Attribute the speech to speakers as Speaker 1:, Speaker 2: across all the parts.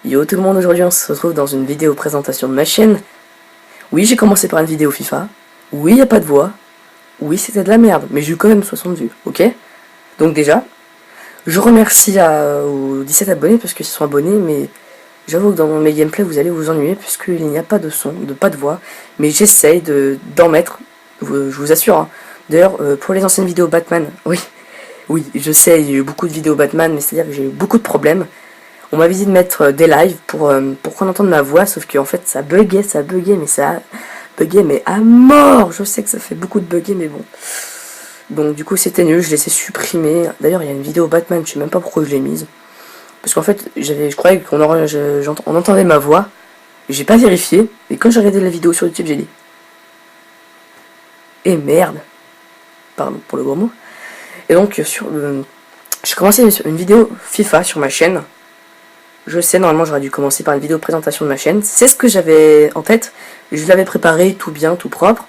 Speaker 1: Yo tout le monde, aujourd'hui on se retrouve dans une vidéo présentation de ma chaîne. Oui, j'ai commencé par une vidéo FIFA. Oui, y a pas de voix. Oui, c'était de la merde, mais j'ai eu quand même 60 vues, ok? Donc déjà, je remercie aux 17 abonnés parce qu'ils se sont abonnés, mais j'avoue que dans mes gameplays vous allez vous ennuyer puisqu'il n'y a pas de son, pas de voix. Mais j'essaye d'en mettre, je vous assure. Hein. D'ailleurs, pour les anciennes vidéos Batman, oui, je sais, il y a eu beaucoup de vidéos Batman, mais c'est-à-dire que j'ai eu beaucoup de problèmes. On m'avait dit de mettre des lives pour qu'on entende ma voix, sauf qu'en fait ça buguait, mais ça buguait, mais à mort. Je sais que ça fait beaucoup de bugger, mais bon. Donc du coup c'était nul, je l'ai supprimé. D'ailleurs il y a une vidéo Batman, je sais même pas pourquoi je l'ai mise. Parce qu'en fait je croyais qu'on on entendait ma voix. J'ai pas vérifié, et quand j'ai regardé la vidéo sur YouTube j'ai dit eh merde. Pardon pour le gros mot. Et donc j'ai commencé une vidéo FIFA sur ma chaîne. Je sais, normalement j'aurais dû commencer par une vidéo de présentation de ma chaîne. C'est ce que j'avais en tête. Je l'avais préparé tout bien, tout propre.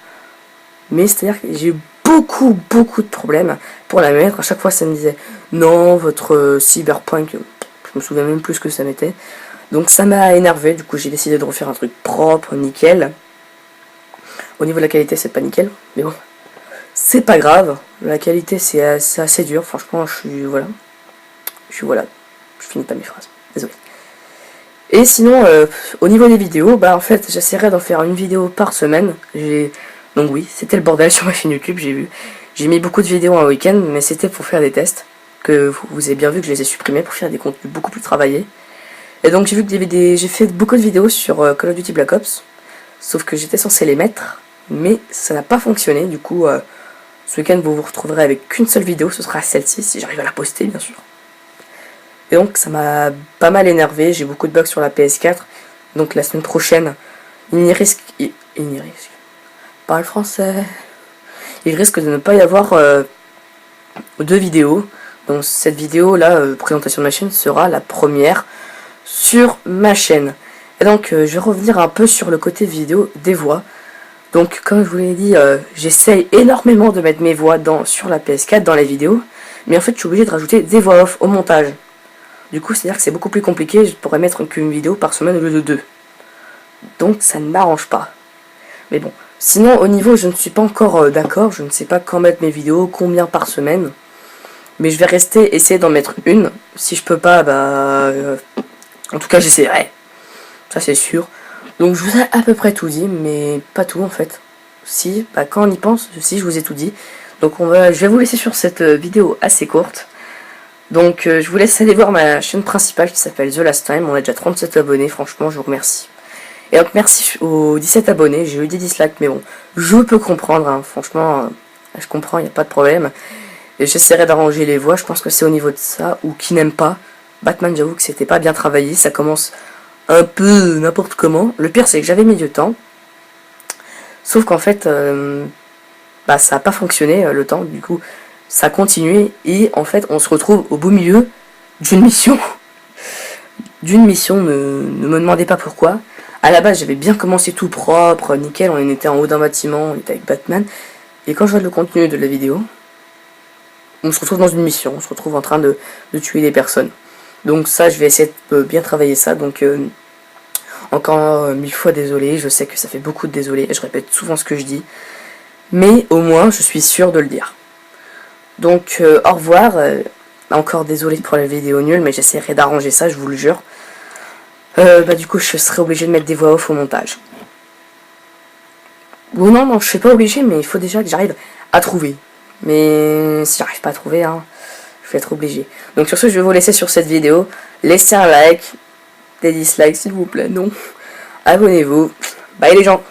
Speaker 1: Mais c'est-à-dire que j'ai eu beaucoup de problèmes pour la mettre. À chaque fois ça me disait non, votre cyberpunk, je me souviens même plus ce que ça m'était. Donc ça m'a énervé, du coup j'ai décidé de refaire un truc propre, nickel. Au niveau de la qualité c'est pas nickel, mais bon. C'est pas grave, la qualité c'est assez dur, franchement je finis pas mes phrases, désolé. Et sinon, au niveau des vidéos, bah en fait, j'essaierai d'en faire une vidéo par semaine. Donc oui, c'était le bordel sur ma chaîne YouTube, j'ai vu. J'ai mis beaucoup de vidéos un week-end, mais c'était pour faire des tests. Que vous avez bien vu que je les ai supprimés pour faire des contenus beaucoup plus travaillés. Et donc j'ai vu que j'ai fait beaucoup de vidéos sur Call of Duty Black Ops. Sauf que j'étais censé les mettre, mais ça n'a pas fonctionné. Du coup, ce week-end, vous vous retrouverez avec qu'une seule vidéo, ce sera celle-ci, si j'arrive à la poster, bien sûr. Et donc ça m'a pas mal énervé, j'ai beaucoup de bugs sur la PS4. Donc la semaine prochaine, il risque pas le français. Il risque de ne pas y avoir deux vidéos. Donc cette vidéo là, présentation de ma chaîne, sera la première sur ma chaîne. Et donc je vais revenir un peu sur le côté vidéo des voix. Donc comme je vous l'ai dit, j'essaye énormément de mettre mes voix sur la PS4 dans les vidéos. Mais en fait je suis obligé de rajouter des voix off au montage. Du coup, c'est-à-dire que c'est beaucoup plus compliqué, je pourrais mettre qu'une vidéo par semaine au lieu de 2. Donc ça ne m'arrange pas. Mais bon, sinon au niveau, je ne suis pas encore d'accord, je ne sais pas quand mettre mes vidéos, combien par semaine. Mais je vais essayer d'en mettre une. Si je peux pas, en tout cas j'essaierai. Ça c'est sûr. Donc je vous ai à peu près tout dit, mais pas tout en fait. Si, quand on y pense, si je vous ai tout dit. Donc je vais vous laisser sur cette vidéo assez courte. Donc je vous laisse aller voir ma chaîne principale qui s'appelle The Last Time, on a déjà 37 abonnés, franchement je vous remercie. Et donc merci aux 17 abonnés, j'ai eu des dislikes mais bon, je peux comprendre, hein, franchement, je comprends, il n'y a pas de problème. Et j'essaierai d'arranger les voix, je pense que c'est au niveau de ça, ou qui n'aime pas. Batman, j'avoue que c'était pas bien travaillé, ça commence un peu n'importe comment. Le pire c'est que j'avais mis du temps, sauf qu'en fait, ça n'a pas fonctionné le temps, du coup... Ça a continué et en fait on se retrouve au beau milieu d'une mission. Ne me demandez pas pourquoi. À la base j'avais bien commencé tout propre, nickel, on était en haut d'un bâtiment, on était avec Batman. Et quand je regarde le contenu de la vidéo, on se retrouve dans une mission, on se retrouve en train de tuer des personnes. Donc ça je vais essayer de bien travailler ça, donc encore 1000 fois désolé, je sais que ça fait beaucoup de désolé, et je répète souvent ce que je dis. Mais au moins je suis sûr de le dire. Donc au revoir, encore désolé pour la vidéo nulle, mais j'essaierai d'arranger ça, je vous le jure. Du coup je serai obligé de mettre des voix off au montage. Bon non, je suis pas obligé, mais il faut déjà que j'arrive à trouver. Mais si j'arrive pas à trouver, hein, je vais être obligé. Donc sur ce, je vais vous laisser sur cette vidéo. Laissez un like, des dislikes s'il vous plaît, non. Abonnez-vous. Bye les gens.